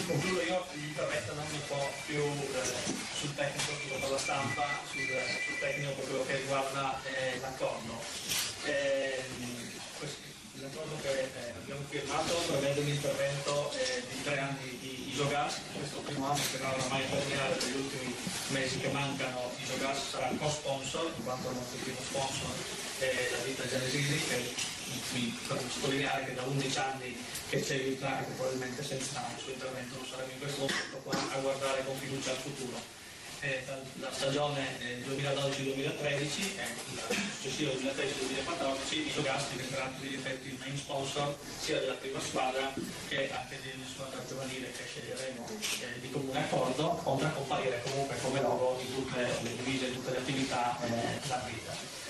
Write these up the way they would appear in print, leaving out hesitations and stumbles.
Concludo io l'intervento andando un po' più sul tecnico, per la stampa, sul tecnico per quello che riguarda l'accordo. L'accordo che abbiamo firmato prevede un intervento di 3 anni di Isogas. Questo primo anno che non ormai a terminare, per gli ultimi mesi che mancano, Isogas sarà co-sponsor, in quanto il nostro primo sponsor è la ditta Genesisi, che mi fa sottolineare che da 11 anni che c'è Vitra e che probabilmente senza il suo intervento non saremo in questo momento qua a guardare con fiducia al futuro. La stagione 2012-2013 e la successiva 2013-2014 Isogas diventerà a tutti gli effetti il main sponsor sia della prima squadra che anche della squadra giovanile che sceglieremo di comune accordo, oltre a comparire comunque come logo in tutte le divise, in tutte le attività d'arbitra.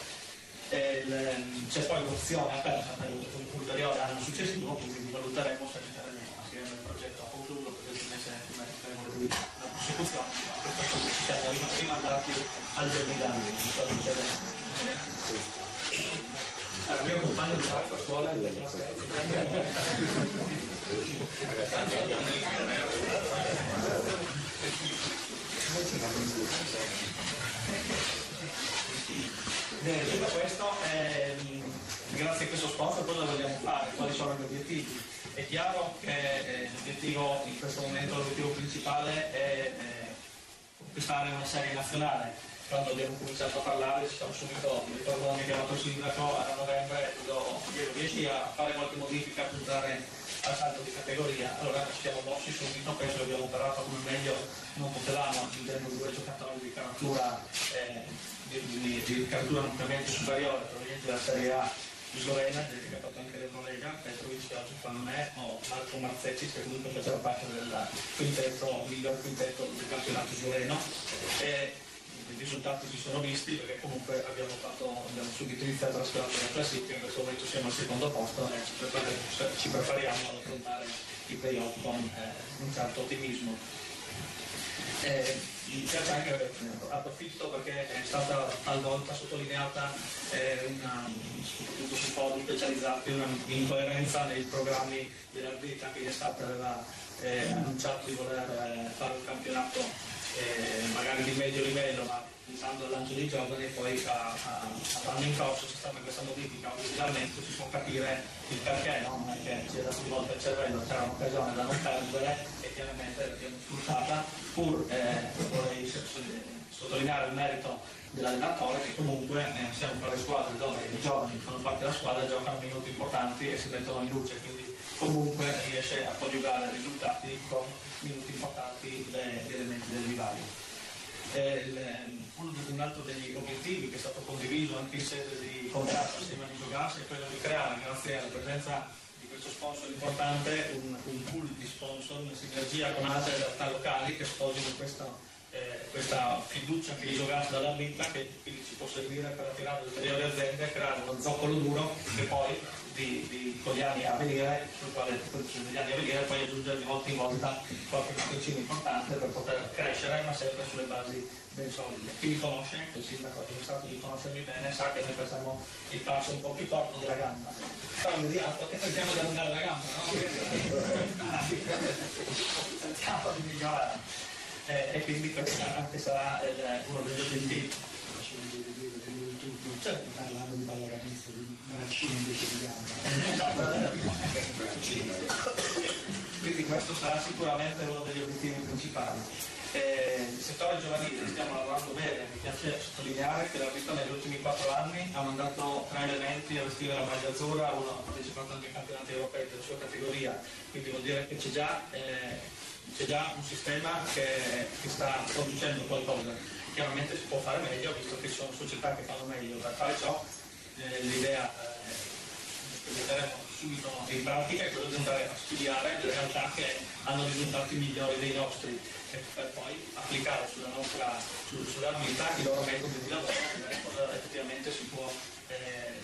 C'è poi l'opzione aperta per l'ulteriore anno successivo, quindi valuteremo se il progetto a concluso, perché meriteremo la prosecuzione, ma questo ci siamo rimandati al 2020. Allora, il mio compagno di fare a scuola detto questo, grazie a questo sponsor cosa vogliamo fare? Quali sono gli obiettivi? È chiaro che l'obiettivo in questo momento, l'obiettivo principale è conquistare una serie nazionale. Quando abbiamo cominciato a parlare ci siamo subito, mi ricordo che ho chiamato il sindaco a novembre, riesci a fare qualche modifica, a puntare al salto di categoria. Allora ci siamo mossi subito, penso che abbiamo operato come meglio non potevamo, aggiungendo 2 giocatori di caratura di caratura ampiamente superiore provenienti dalla Serie A di Slovenia, gente che ha fatto anche l'Eurolega, Petrovic che oggi fa me, o Marco Marzetti che comunque faceva parte del miglior quintetto del campionato sloveno. I risultati si sono visti perché comunque abbiamo subito iniziato la squadra della classifica, in questo momento siamo al secondo posto e ci prepariamo ad affrontare i playoff con un certo ottimismo. Approfitto perché è stata talvolta sottolineata soprattutto su forum specializzati una incoerenza nei programmi dell'arbitra che l'estate aveva annunciato di voler fare un campionato magari di medio livello, ma pensando al lancio dei giovani, e poi all'anno in corso c'è stata questa modifica, finalmente si può capire il perché, no? Non è che ci è dato di volta il cervello, c'era un'occasione da non perdere e chiaramente l'abbiamo sfruttata, pur vorrei sottolineare il merito dell'allenatore che comunque siamo per le squadre dove i giovani che fanno parte della squadra giocano minuti importanti e si mettono in luce, quindi comunque riesce a coniugare risultati con minuti importanti degli elementi del vivaio. Un altro degli obiettivi che è stato condiviso anche in sede di contratto assieme a Isogas è quello di creare, grazie alla presenza di questo sponsor importante, un pool di sponsor, una sinergia con altre realtà locali che sposino questa fiducia che Isogas dà all'arbitra, che quindi ci può servire per attirare ulteriori aziende, creare uno zoccolo duro che poi con gli anni a venire, sul quale negli anni a venire poi aggiungere di volta in volta qualche patrocinio importante per poter crescere, ma sempre sulle basi ben solide. Chi mi conosce, il sindaco ha dimostrato di conoscermi bene, sa che noi facciamo il passo un po' più corto della gamba, però immediato che cerchiamo di allungare la gamba, no? Cerchiamo di migliorare. E quindi questo anche sarà uno degli obiettivi. Parlando di pallacanestro, di braccino invece di gamba. Quindi questo sarà sicuramente uno degli obiettivi principali. Il settore giovanile stiamo lavorando bene, mi piace sottolineare che l'arbitro negli ultimi 4 anni ha mandato 3 elementi a vestire la maglia azzurra, uno ha partecipato anche ai campionati europei della sua categoria, quindi vuol dire che c'è già un sistema che sta producendo qualcosa. Chiaramente si può fare meglio, visto che ci sono società che fanno meglio. Per fare ciò l'idea che metteremo subito in pratica è quella di andare a studiare le realtà che hanno risultati migliori dei nostri e per poi applicare sulla vita i loro metodi di lavoro e vedere cosa effettivamente si può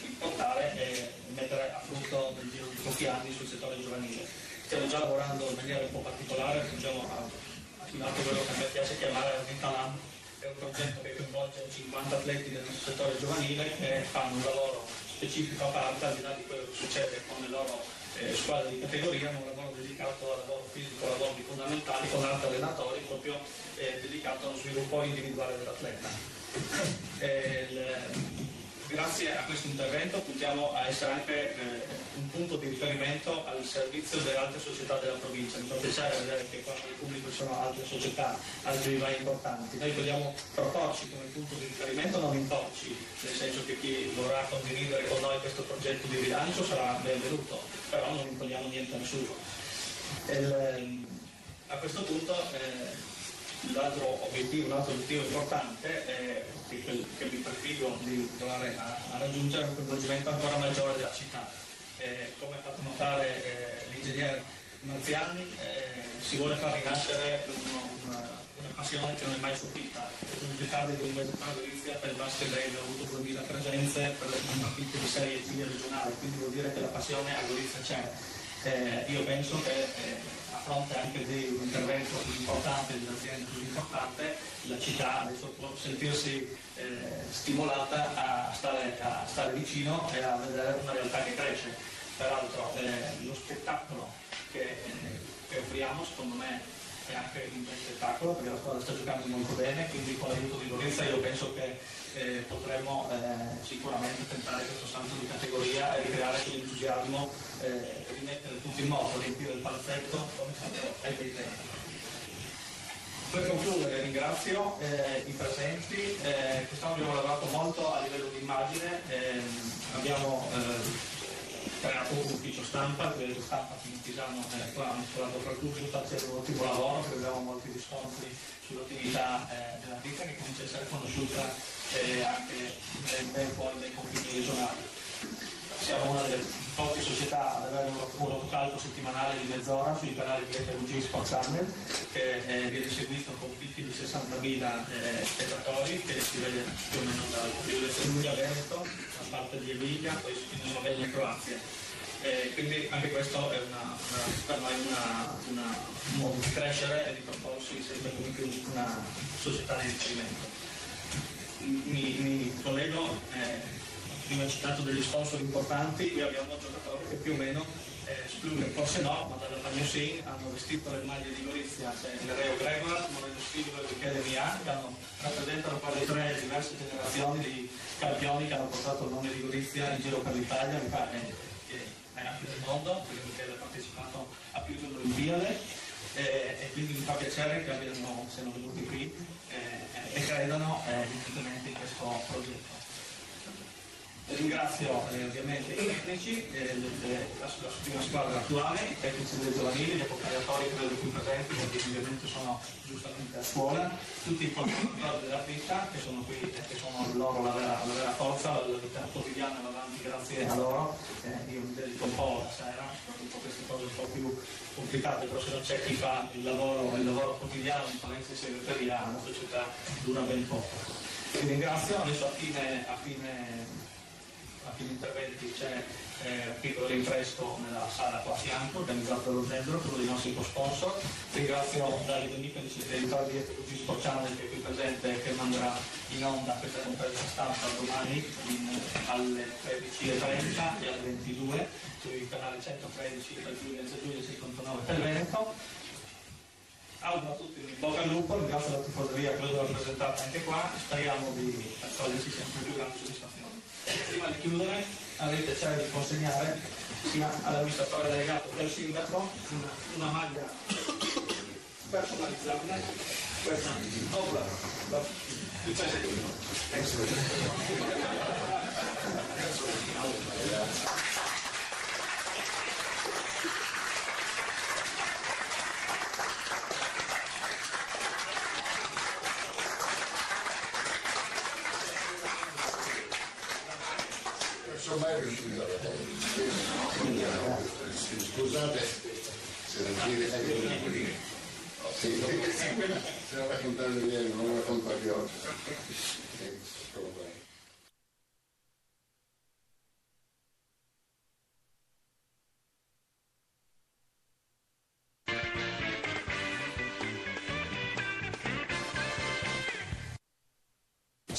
importare e mettere a frutto nel giro di pochi anni sul settore giovanile. Stiamo già lavorando in maniera un po' particolare, abbiamo attivato quello che a me piace chiamare Vitalam. È un progetto che coinvolge 50 atleti del nostro settore giovanile che fanno un lavoro specifico a parte, al di là di quello che succede con le loro squadre di categoria, ma un lavoro dedicato dedicato al lavoro fisico, al lavoro di fondamentali, con altri allenatori, proprio dedicato allo sviluppo individuale dell'atleta. Grazie a questo intervento puntiamo a essere anche un punto di riferimento al servizio delle altre società della provincia. Mi fa piacere vedere che qua nel pubblico ci sono altre società, altri rivali importanti. Noi vogliamo proporci come punto di riferimento, non imporci, nel senso che chi vorrà condividere con noi questo progetto di rilancio sarà benvenuto, però non imponiamo niente a nessuno. A questo punto un altro obiettivo importante che mi prefiggo di provare a raggiungere è un coinvolgimento ancora maggiore della città. Come ha fatto notare l'ingegnere Marziani, si vuole far rinascere una passione che non è mai sopita. In più tardi di un mese fa a Gorizia per il basket ha avuto 2000 presenze per le partite di serie C regionale, quindi vuol dire che la passione a Gorizia c'è. Io penso che a fronte anche di un intervento così importante, di un'azienda così importante, la città adesso può sentirsi stimolata a stare vicino e a vedere una realtà che cresce. Peraltro lo spettacolo che offriamo secondo me è anche un bel spettacolo, perché la squadra sta giocando molto bene, quindi con l'aiuto di Gorizia io penso che potremmo sicuramente tentare questo salto di categoria e ricreare quell'entusiasmo, rimettere tutto in moto, riempire il palazzetto come fatto ai bei tempi. Per concludere ringrazio i presenti. Quest'anno abbiamo lavorato molto a livello di immagine, abbiamo creato un ufficio stampa, il stampa di Pisano qua hanno lavorato per tutti, sta facendo un ottimo lavoro, perché abbiamo molti riscontri sull'attività della ditta che comincia a essere conosciuta anche ben fuori dai confini regionali. Siamo una delle poche società ad avere un rotocalco settimanale di mezz'ora sui canali di FVG Sport Channel, che viene seguito con picchi di 60.000 spettatori, che si vede più o meno dal Friuli a Veneto, a parte di Emilia, poi in Slovenia e Croazia. Quindi anche questo è per noi un modo di crescere e di proporsi sempre come una società di riferimento. Mi collego, prima citato degli sponsor importanti, qui abbiamo giocatori che più o meno, forse no, ma dalla Magnosin hanno vestito le maglie di Gorizia, il Reo Gregoire, Moreno Spigolo e Michele Mia, che rappresentano quelle tre diverse generazioni di campioni che hanno portato il nome di Gorizia in giro per l'Italia, mi pare è anche nel mondo, perché Michele ha partecipato a più di un'Olimpiade, e quindi mi fa piacere che siano venuti qui e credano evidentemente in questo progetto. Ringrazio ovviamente i tecnici, la prima squadra attuale, i tecnici delle giovanili, gli accompagnatori credo qui presenti, perché ovviamente sono giustamente a scuola, tutti i collaboratori della vita che sono qui e che sono loro la vera forza, la vita quotidiana va avanti grazie a loro. Io mi dedico un po' la sera, soprattutto queste cose un po' più complicate, però se non c'è chi fa il lavoro quotidiano di Palense segreteria, la società dura ben poco. Vi ringrazio, adesso a fine interventi c'è un piccolo rinfresco nella sala qua a fianco, organizzato dallo Zendro, uno dei nostri co-sponsor. Ringrazio Dario Donifici, editore di FVG Sport Channel, che è qui presente e che manderà in onda questa conferenza stampa domani alle 13:30 e alle 22 sui canali 113 per Giulia, 59 per Veneto. Auguro a tutti in bocca al lupo, ringrazio la tifoseria che l'ho rappresentata anche qua, speriamo di accoglierci sempre più grandi soddisfazioni. Prima di chiudere avrei piacere di consegnare sia all'amministratore delegato che al sindaco una maglia personalizzabile, questa mai riuscito scusate se la raccontare ieri, non la racconto anche oggi.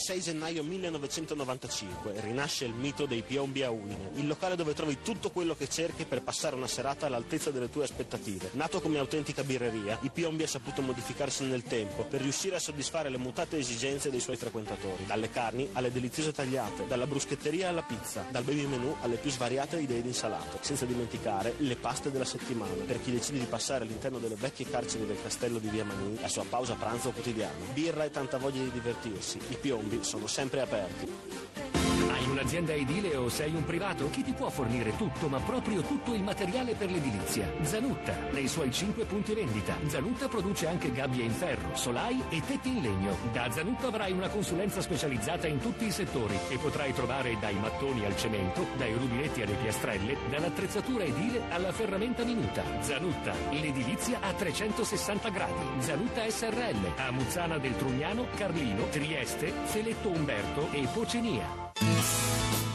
6 gennaio 1995 rinasce il mito dei Piombi a Udine, il locale dove trovi tutto quello che cerchi per passare una serata all'altezza delle tue aspettative. Nato come autentica birreria, i Piombi ha saputo modificarsi nel tempo per riuscire a soddisfare le mutate esigenze dei suoi frequentatori, dalle carni alle deliziose tagliate, dalla bruschetteria alla pizza, dal baby menù alle più svariate idee di insalato, senza dimenticare le paste della settimana per chi decide di passare all'interno delle vecchie carceri del castello di Via Manin la sua pausa pranzo quotidiana. Birra e tanta voglia di divertirsi, i Piombi sono sempre aperti. Hai un'azienda edile o sei un privato? Chi ti può fornire tutto, ma proprio tutto il materiale per l'edilizia? Zanutta, nei suoi 5 punti vendita. Zanutta produce anche gabbie in ferro, solai e tetti in legno. Da Zanutta avrai una consulenza specializzata in tutti i settori e potrai trovare dai mattoni al cemento, dai rubinetti alle piastrelle, dall'attrezzatura edile alla ferramenta minuta. Zanutta, l'edilizia a 360 gradi. Zanutta SRL, a Muzzana del Trugnano, Carlino, Trieste, Feletto Umberto e Pocenia.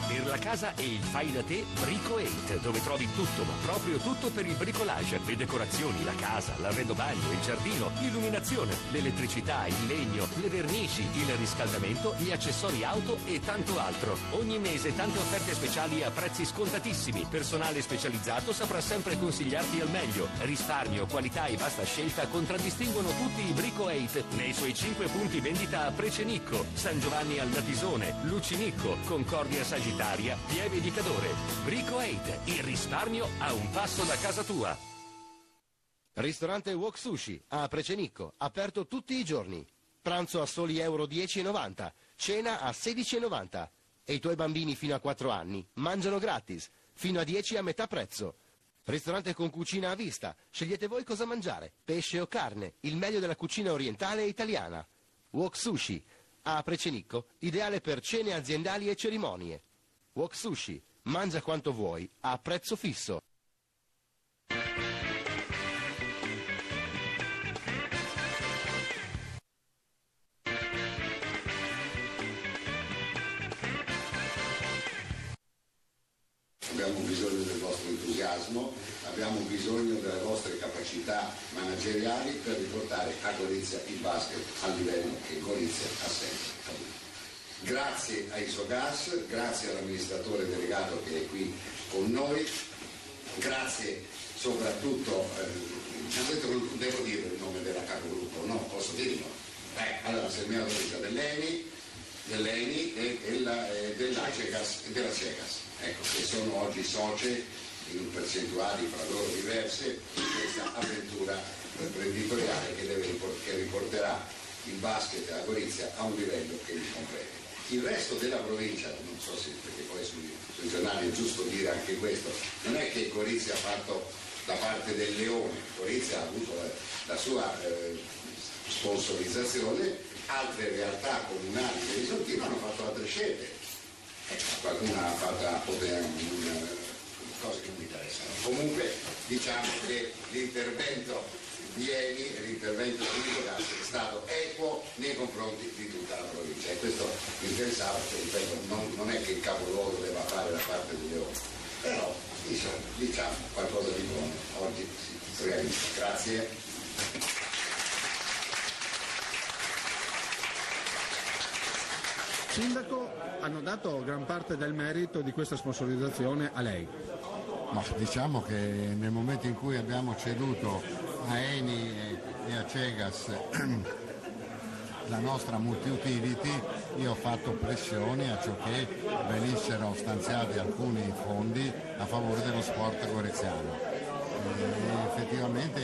Per la casa e il fai da te Brico 8, dove trovi tutto, ma proprio tutto per il bricolage, le decorazioni, la casa, l'arredo bagno, il giardino, l'illuminazione, l'elettricità, il legno, le vernici, il riscaldamento, gli accessori auto e tanto altro. Ogni mese tante offerte speciali a prezzi scontatissimi. Personale specializzato saprà sempre consigliarti al meglio. Risparmio, qualità e vasta scelta contraddistinguono tutti i Brico 8 nei suoi 5 punti vendita a Precenicco, San Giovanni al Natisone, Lucinicco, Concordia Sagittaria, Pieve di Cadore. Brico 8, il risparmio a un passo da casa tua. Ristorante Wok Sushi a Precenicco, aperto tutti i giorni. Pranzo a soli euro 10,90, cena a 16,90. E i tuoi bambini fino a 4 anni mangiano gratis, fino a 10 a metà prezzo. Ristorante con cucina a vista, scegliete voi cosa mangiare, pesce o carne, il meglio della cucina orientale e italiana. Wok Sushi a Precenicco, ideale per cene aziendali e cerimonie. Wok Sushi, mangia quanto vuoi, a prezzo fisso. Abbiamo bisogno del vostro entusiasmo, abbiamo bisogno delle vostre capacità manageriali per riportare a Gorizia il basket al livello che Gorizia ha sempre avuto. Grazie a Isogas, grazie all'amministratore delegato che è qui con noi, grazie soprattutto, mi hanno detto che non devo dire il nome della capogruppo, no, posso dirlo? Allora, segnalatrice dell'ENI e della CEGAS, ecco, che sono oggi socie in percentuali fra loro diverse in questa avventura imprenditoriale che riporterà il basket a Gorizia a un livello che gli compete. Il resto della provincia, non so se, perché poi sui giornali è giusto dire anche questo, non è che Gorizia ha fatto la parte del leone, Gorizia ha avuto la sua sponsorizzazione, altre realtà comunali che risolutivo hanno fatto altre scelte. Qualcuno ha fatto cose che non mi interessano. Comunque diciamo che l'intervento di ENI e l'intervento di Isogas è stato equo nei confronti di tutta la provincia e questo mi interessava perché, ripeto, non è che il capoluogo debba fare la parte del leone, però insomma, diciamo qualcosa di buono oggi si realizza. Grazie. Sindaco, hanno dato gran parte del merito di questa sponsorizzazione a lei. Ma diciamo che nel momento in cui abbiamo ceduto a ENI e a CEGAS la nostra multi-utility, io ho fatto pressioni a ciò che venissero stanziati alcuni fondi a favore dello sport goreziano. E effettivamente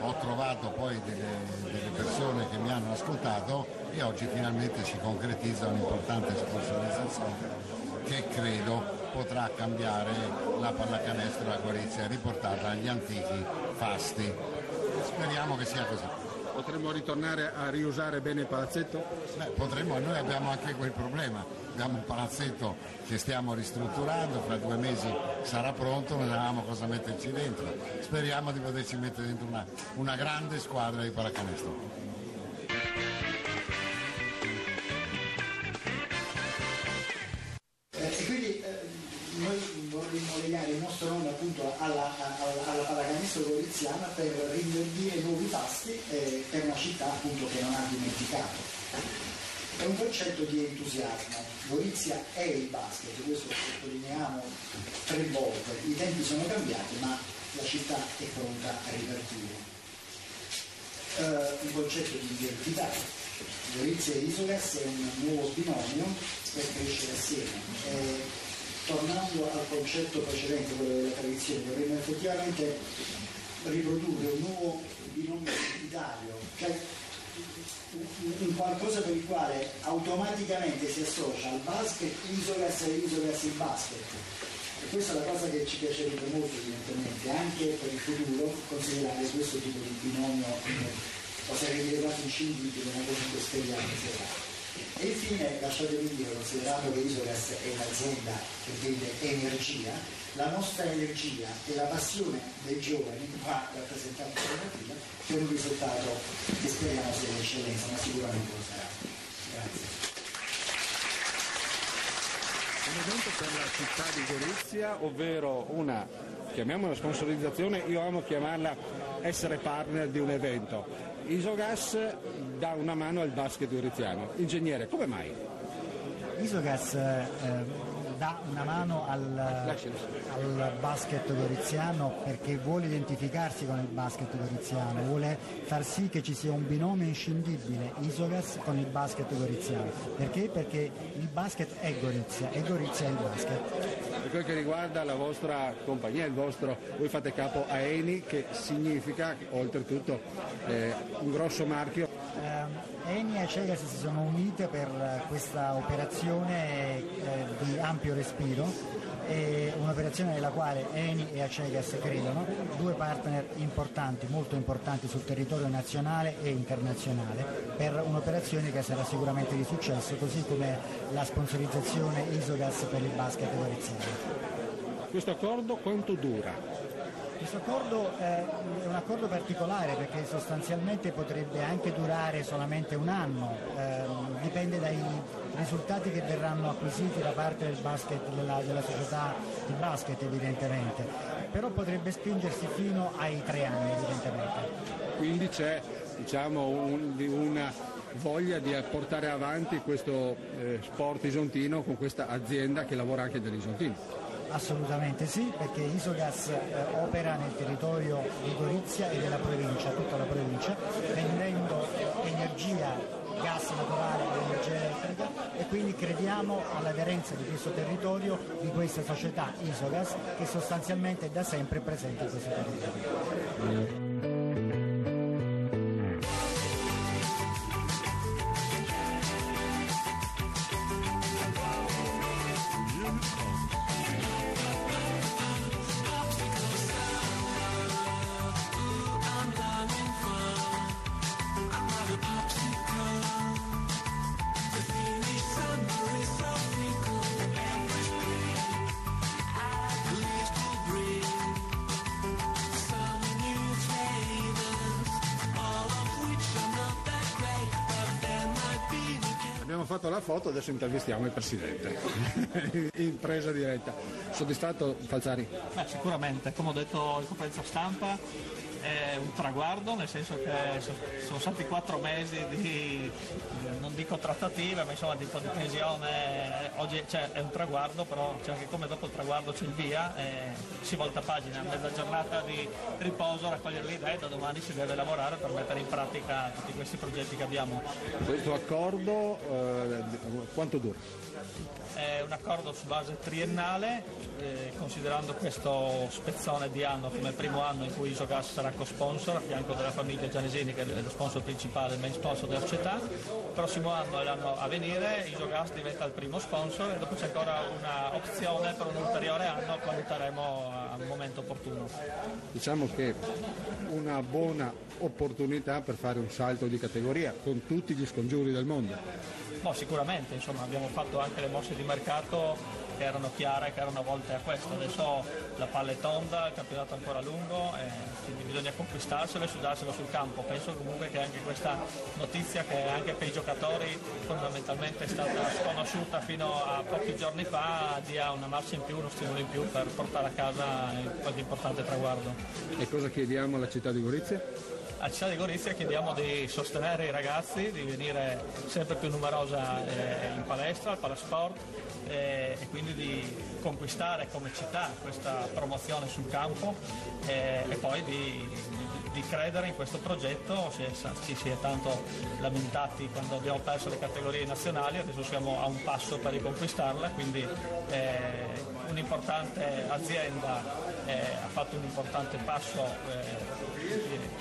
ho trovato poi delle persone che mi hanno ascoltato e oggi finalmente si concretizza un'importante sponsorizzazione che credo potrà cambiare la pallacanestro a Gorizia e riportarla agli antichi fasti. Speriamo che sia così. Potremmo ritornare a riusare bene il palazzetto? Potremmo, noi abbiamo anche quel problema, abbiamo un palazzetto che stiamo ristrutturando, fra 2 mesi sarà pronto, non sappiamo cosa metterci dentro. Speriamo di poterci mettere dentro una grande squadra di pallacanestro. Noi vorremmo legare il nostro nome appunto alla pallacanestro goriziana per rinverdire nuovi pasti per una città appunto che non ha dimenticato. è un concetto di entusiasmo. Gorizia è il basket, questo lo sottolineiamo 3 volte. I tempi sono cambiati, ma la città è pronta a ripartire. Un concetto di identità. Gorizia e Isogas è un nuovo binomio per crescere assieme. Tornando al concetto precedente, quello della tradizione, dovremmo effettivamente riprodurre un nuovo binomio identitario, cioè un qualcosa per il quale automaticamente si associa al basket Isogas e Isogas il basket. E questa è la cosa che ci piacerebbe molto, evidentemente, anche per il futuro, considerare questo tipo di binomio cosa rilevato inscindibile, ma comunque speriamo. E infine, lasciatemi dire, considerato che Isogas è un'azienda che vende energia, la nostra energia e la passione dei giovani va rappresentata in fotografia per un risultato che speriamo sia un'eccellenza, ma sicuramente lo sarà. Grazie. Un evento per la città di Gorizia, ovvero una, chiamiamola sponsorizzazione, io amo chiamarla essere partner di un evento. Isogas dà una mano al basket goriziano. Ingegnere, come mai? Isogas dà una mano al basket goriziano perché vuole identificarsi con il basket goriziano, vuole far sì che ci sia un binomio inscindibile Isogas con il basket goriziano. Perché? Perché il basket è Gorizia e Gorizia è il basket. Per quel che riguarda la vostra compagnia, voi fate capo a Eni, che significa oltretutto un grosso marchio. Eni e Acegas si sono unite per questa operazione di ampio respiro, un'operazione nella quale Eni e Acegas credono, 2 partner importanti, molto importanti sul territorio nazionale e internazionale, per un'operazione che sarà sicuramente di successo, così come la sponsorizzazione Isogas per il basket goriziano. Questo accordo quanto dura? Questo accordo è un accordo particolare perché sostanzialmente potrebbe anche durare solamente un anno, dipende dai risultati che verranno acquisiti da parte del basket, della società di basket evidentemente, però potrebbe spingersi fino ai 3 anni evidentemente. Quindi c'è una voglia di portare avanti questo sport isontino con questa azienda che lavora anche dell'Isontino. Assolutamente sì, perché Isogas opera nel territorio di Gorizia e della provincia, tutta la provincia, vendendo energia, gas naturale ed energia elettrica, e quindi crediamo all'aderenza di questo territorio, di questa società Isogas, che sostanzialmente è da sempre presente in questo territorio. Abbiamo fatto la foto, adesso intervistiamo il Presidente in presa diretta. Soddisfatto, Falzari? Sicuramente, come ho detto in conferenza stampa, è un traguardo, nel senso che sono stati 4 mesi di, non dico trattative, ma insomma di un po' di tensione. Oggi è un traguardo, però c'è anche come dopo il traguardo c'è il via, si volta pagina, mezza giornata di riposo, raccogliere le idee, da domani si deve lavorare per mettere in pratica tutti questi progetti che abbiamo. Questo accordo quanto dura? È un accordo su base triennale, considerando questo spezzone di anno come primo anno in cui Isogas sarà co-sponsor a fianco della famiglia Gianesini, che è lo sponsor principale, il main sponsor della società. Il prossimo anno e l'anno a venire Isogas diventa il primo sponsor e dopo c'è ancora una opzione per un ulteriore anno, valuteremo al momento opportuno. Diciamo che una buona opportunità per fare un salto di categoria con tutti gli scongiuri del mondo. Sicuramente, insomma, abbiamo fatto anche le mosse di mercato che erano chiare, che erano volte a questo. Adesso la palla è tonda, il campionato è ancora lungo, quindi bisogna conquistarselo e sudarselo sul campo. Penso comunque che anche questa notizia, che anche per i giocatori fondamentalmente è stata sconosciuta fino a pochi giorni fa, dia una marcia in più, uno stimolo in più per portare a casa qualche importante traguardo. E cosa chiediamo alla città di Gorizia? A Città di Gorizia chiediamo di sostenere i ragazzi, di venire sempre più numerosa in palestra, al Palasport, e quindi di conquistare come città questa promozione sul campo e poi di credere in questo progetto. Ci si è tanto lamentati quando abbiamo perso le categorie nazionali, adesso siamo a un passo per riconquistarla, quindi un'importante azienda ha fatto un importante passo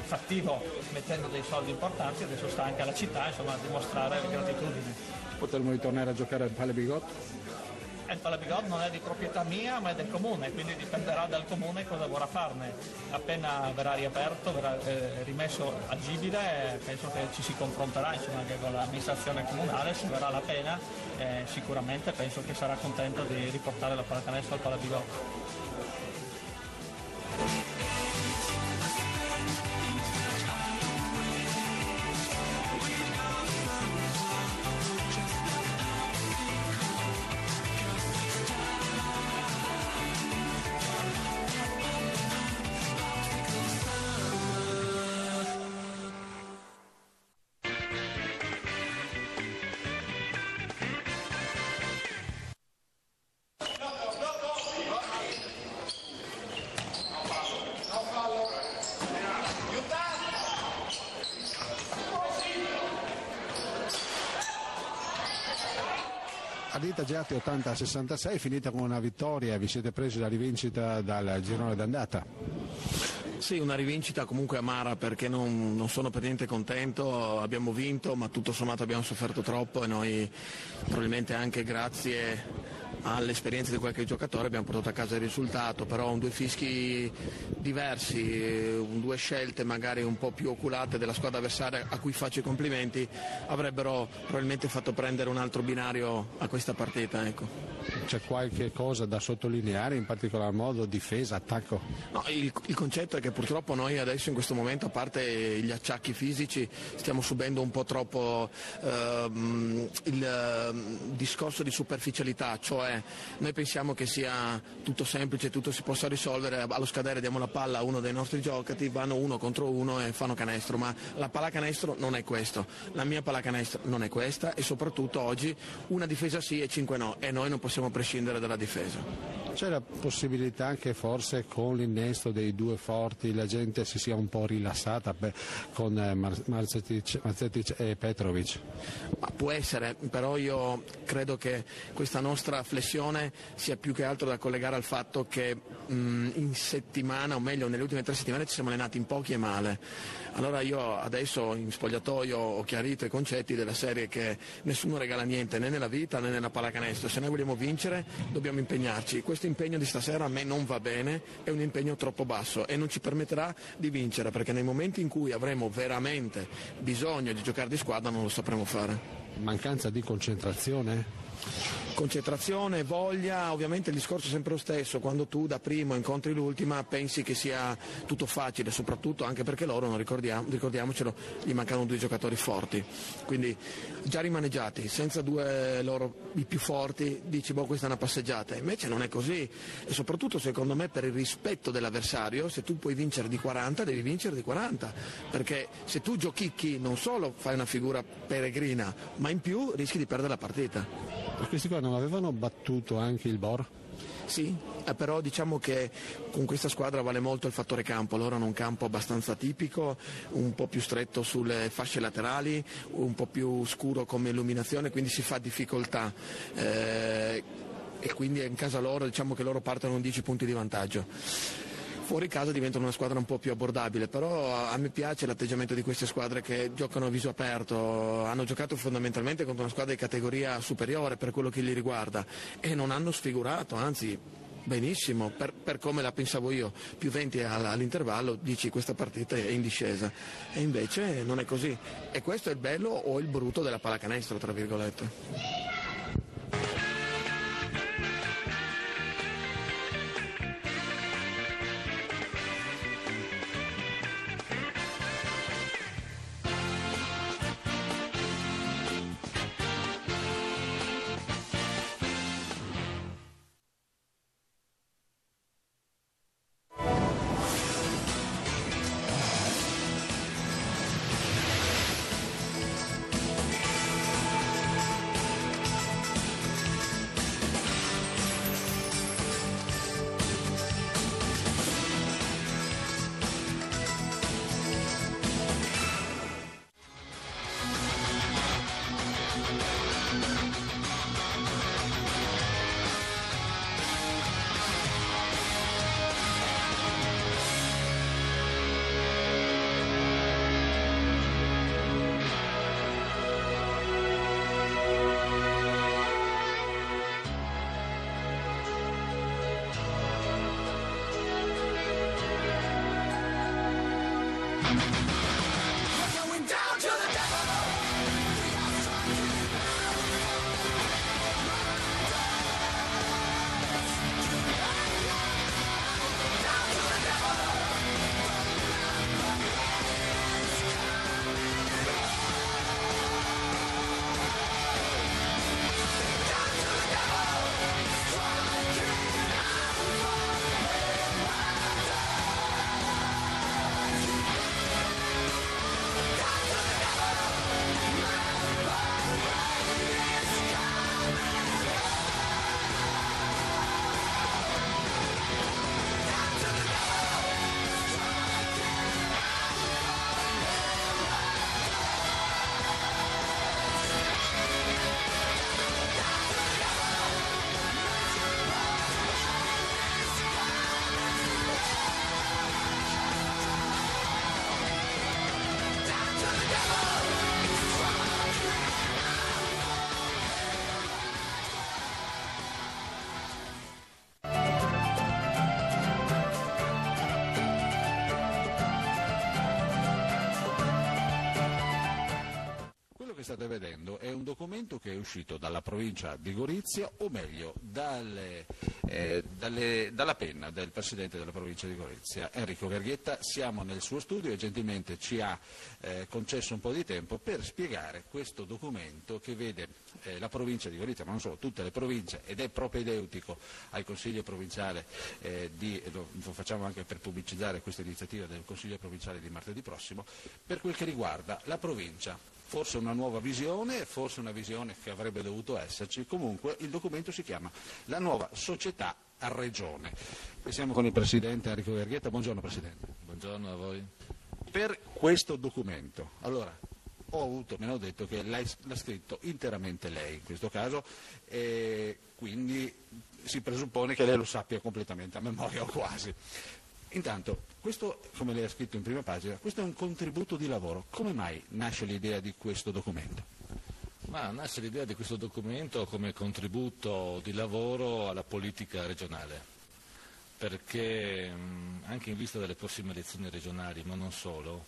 fattivo mettendo dei soldi importanti, adesso sta anche alla città insomma a dimostrare gratitudine. Potremmo ritornare a giocare al Palabigot? Il Palabigot non è di proprietà mia ma è del comune, quindi dipenderà dal comune cosa vorrà farne. Appena verrà riaperto, verrà rimesso agibile, penso che ci si confronterà insomma, anche con l'amministrazione comunale, se verrà la pena sicuramente penso che sarà contento di riportare la pallacanestro al Palabigot. Partita Giatti 80-66, finita con una vittoria, vi siete presi la rivincita dal girone d'andata. Sì, una rivincita comunque amara perché non sono per niente contento, abbiamo vinto ma tutto sommato abbiamo sofferto troppo e noi probabilmente anche grazie all'esperienza di qualche giocatore abbiamo portato a casa il risultato, però due fischi diversi, due scelte magari un po' più oculate della squadra avversaria a cui faccio i complimenti avrebbero probabilmente fatto prendere un altro binario a questa partita. Ecco. C'è qualche cosa da sottolineare, in particolar modo difesa, attacco? No, il concetto è che purtroppo noi adesso in questo momento, a parte gli acciacchi fisici, stiamo subendo un po' troppo il discorso di superficialità, cioè noi pensiamo che sia tutto semplice, tutto si possa risolvere, allo scadere diamo la palla a uno dei nostri giocatori, vanno uno contro uno e fanno canestro, ma la pallacanestro non è questo, la mia pallacanestro non è questa e soprattutto oggi una difesa sì e 5 no e noi non possiamo prescindere dalla difesa. C'è la possibilità che forse con l'innesto dei due forti la gente si sia un po' rilassata con Marcetic e Petrovic? Ma può essere, però io credo che questa nostra flessione sia più che altro da collegare al fatto che in settimana, o meglio nelle ultime 3 settimane ci siamo allenati in pochi e male. Allora io adesso in spogliatoio ho chiarito i concetti della serie che nessuno regala niente né nella vita né nella pallacanestro, se noi vogliamo vincere dobbiamo impegnarci, questo impegno di stasera a me non va bene, è un impegno troppo basso e non ci permetterà di vincere perché nei momenti in cui avremo veramente bisogno di giocare di squadra non lo sapremo fare. Mancanza di concentrazione? Concentrazione, voglia, ovviamente il discorso è sempre lo stesso, quando tu da primo incontri l'ultima pensi che sia tutto facile, soprattutto anche perché loro, non ricordiamocelo, gli mancano 2 giocatori forti, quindi già rimaneggiati, senza 2 loro i più forti, dici questa è una passeggiata, invece non è così e soprattutto secondo me per il rispetto dell'avversario, se tu puoi vincere di 40 devi vincere di 40, perché se tu giochicchi non solo fai una figura peregrina, ma in più rischi di perdere la partita. Questi qua non avevano battuto anche il Bor? Sì, però diciamo che con questa squadra vale molto il fattore campo, loro hanno un campo abbastanza tipico, un po' più stretto sulle fasce laterali, un po' più scuro come illuminazione, quindi si fa difficoltà e quindi in casa loro diciamo che loro partono con 10 punti di vantaggio. Fuori casa diventano una squadra un po' più abbordabile, però a me piace l'atteggiamento di queste squadre che giocano a viso aperto, hanno giocato fondamentalmente contro una squadra di categoria superiore per quello che li riguarda e non hanno sfigurato, anzi benissimo, per come la pensavo io, più 20 all'intervallo, dici questa partita è in discesa e invece non è così e questo è il bello o il brutto della pallacanestro tra virgolette. state vedendo è un documento che è uscito dalla provincia di Gorizia, o meglio dalla penna del presidente della provincia di Gorizia, Enrico Verghetta. Siamo nel suo studio e gentilmente ci ha concesso un po' di tempo per spiegare questo documento che vede la provincia di Gorizia, ma non solo, tutte le province, ed è propedeutico al Consiglio provinciale lo facciamo anche per pubblicizzare questa iniziativa del Consiglio provinciale di martedì prossimo, per quel che riguarda la provincia. Forse una nuova visione, forse una visione che avrebbe dovuto esserci, comunque il documento si chiama La nuova società a regione. E siamo con il Presidente Enrico Verghetta. Buongiorno Presidente. Buongiorno a voi. Per questo documento, allora, mi hanno detto che l'ha scritto interamente lei in questo caso, e quindi si presuppone che lei lo sappia completamente a memoria o quasi. Intanto, questo, come lei ha scritto in prima pagina, questo è un contributo di lavoro. Come mai nasce l'idea di questo documento? Ma nasce l'idea di questo documento come contributo di lavoro alla politica regionale, perché anche in vista delle prossime elezioni regionali, ma non solo,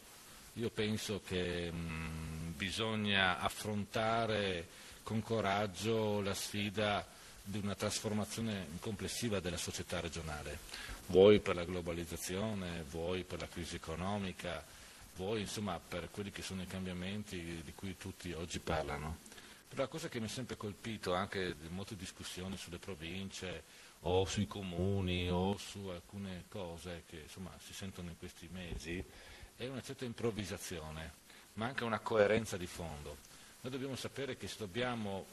io penso che bisogna affrontare con coraggio la sfida di una trasformazione complessiva della società regionale. Vuoi per la globalizzazione, vuoi per la crisi economica, vuoi insomma per quelli che sono i cambiamenti di cui tutti oggi parlano. Però la cosa che mi è sempre colpito anche in molte discussioni sulle province o sui comuni o su alcune cose che insomma si sentono in questi mesi è una certa improvvisazione, ma anche una coerenza di fondo. Noi dobbiamo sapere che se dobbiamo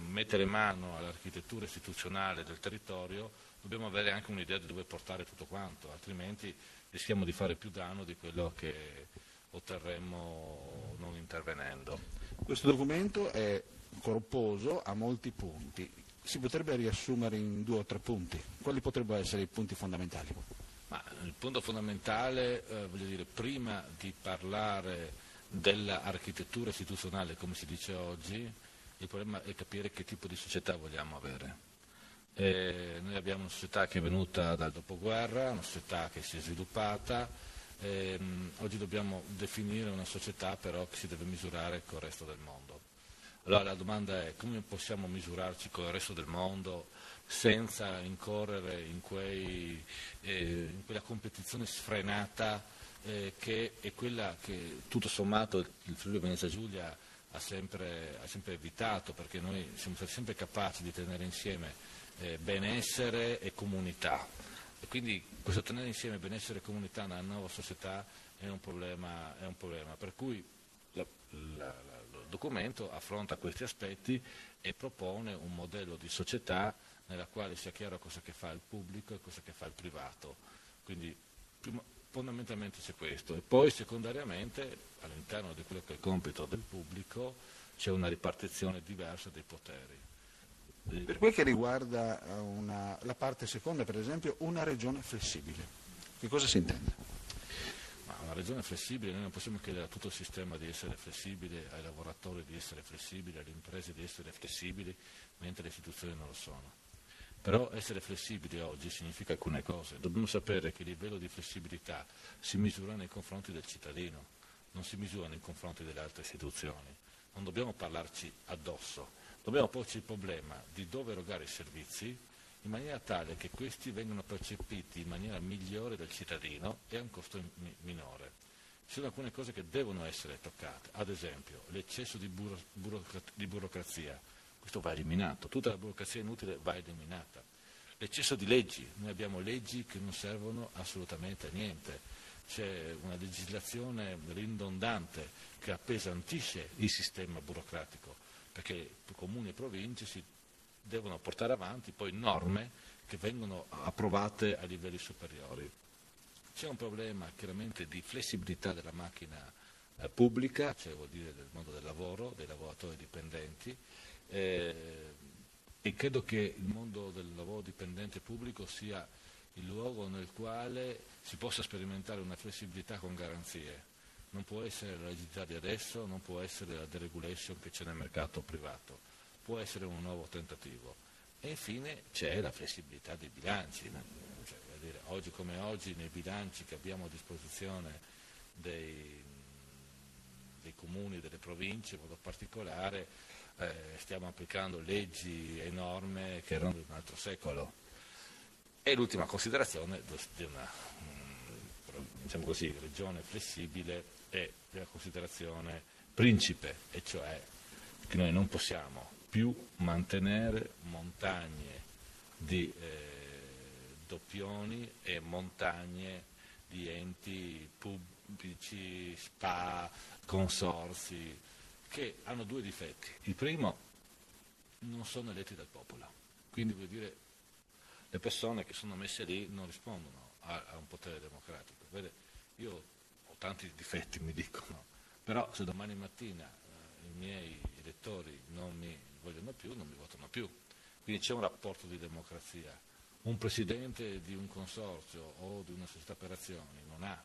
mettere mano all'architettura istituzionale del territorio dobbiamo avere anche un'idea di dove portare tutto quanto, altrimenti rischiamo di fare più danno di quello che otterremmo non intervenendo. Questo documento è corposo, ha molti punti. Si potrebbe riassumere in 2 o 3 punti. Quali potrebbero essere i punti fondamentali? Ma il punto fondamentale, voglio dire, prima di parlare dell'architettura istituzionale, come si dice oggi, il problema è capire che tipo di società vogliamo avere. Noi abbiamo una società che è venuta dal dopoguerra, una società che si è sviluppata, oggi dobbiamo definire una società però che si deve misurare col resto del mondo. Allora la domanda è: come possiamo misurarci con il resto del mondo senza incorrere in quella competizione sfrenata che è quella che tutto sommato il Friuli Venezia Giulia ha sempre evitato, perché noi siamo stati sempre capaci di tenere insieme benessere e comunità, e quindi questo tenere insieme benessere e comunità nella nuova società è un problema, per cui il documento affronta questi aspetti e propone un modello di società nella quale sia chiaro cosa che fa il pubblico e cosa che fa il privato, quindi fondamentalmente c'è questo, e poi secondariamente all'interno di quello che è il compito del pubblico c'è una ripartizione diversa dei poteri. Per quel che riguarda la parte seconda, per esempio, una regione flessibile, che cosa si intende? Ma una regione flessibile, noi non possiamo chiedere a tutto il sistema di essere flessibile, ai lavoratori di essere flessibili, alle imprese di essere flessibili, mentre le istituzioni non lo sono. Però essere flessibili oggi significa alcune cose. Dobbiamo sapere che il livello di flessibilità si misura nei confronti del cittadino, non si misura nei confronti delle altre istituzioni. Non dobbiamo parlarci addosso, dobbiamo porci il problema di dove erogare i servizi in maniera tale che questi vengano percepiti in maniera migliore dal cittadino e a un costo minore. Ci sono alcune cose che devono essere toccate, ad esempio l'eccesso di burocrazia. Questo va eliminato, tutta la burocrazia inutile va eliminata. L'eccesso di leggi, noi abbiamo leggi che non servono assolutamente a niente, c'è una legislazione ridondante che appesantisce il sistema burocratico, perché comuni e province si devono portare avanti poi norme che vengono approvate a livelli superiori. C'è un problema chiaramente di flessibilità della macchina pubblica, cioè vuol dire del mondo del lavoro, dei lavoratori dipendenti, e credo che il mondo del lavoro dipendente pubblico sia il luogo nel quale si possa sperimentare una flessibilità con garanzie. Non può essere la rigidità di adesso, non può essere la deregulation che c'è nel mercato privato, può essere un nuovo tentativo. E infine c'è la flessibilità dei bilanci, cioè, vuol dire, oggi come oggi nei bilanci che abbiamo a disposizione dei comuni, delle province in modo particolare, stiamo applicando leggi e norme che erano di un altro secolo. E l'ultima considerazione di una diciamo così, regione flessibile è la considerazione principe, e cioè che noi non possiamo più mantenere montagne di doppioni e montagne di enti pubblici, SPA, consorzi, che hanno due difetti. Il primo, non sono eletti dal popolo, quindi vuol dire le persone che sono messe lì non rispondono a un potere democratico. Vede, io ho tanti difetti, mi dicono, però se domani mattina i miei elettori non mi vogliono più, non mi votano più. Quindi c'è un rapporto di democrazia. Un presidente di un consorzio o di una società per azioni non ha